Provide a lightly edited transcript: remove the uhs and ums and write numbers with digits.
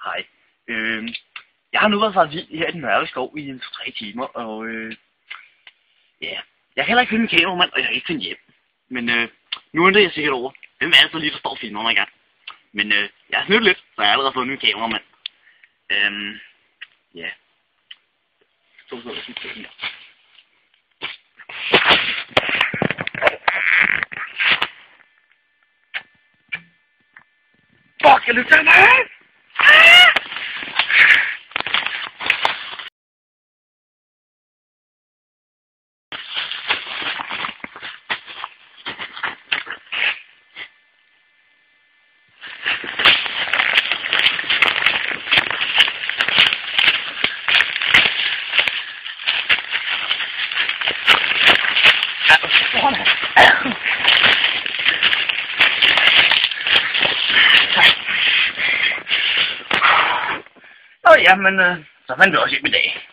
Hej. Jeg har nu været faret vild her i den mørke skov i 2-3 timer, og ja, jeg kan heller ikke finde min kameramand, og jeg kan ikke finde hjem. Men nu undrer jeg sikkert over, hvem er det så lige, der står og filmer mig i gang? Men jeg har snydt lidt, så jeg har allerede fået en ny kameramand. Ja. Så jeg sådan her. Fuck, jeg løber mig af! Jamen, så fandt vi også hjem i dag.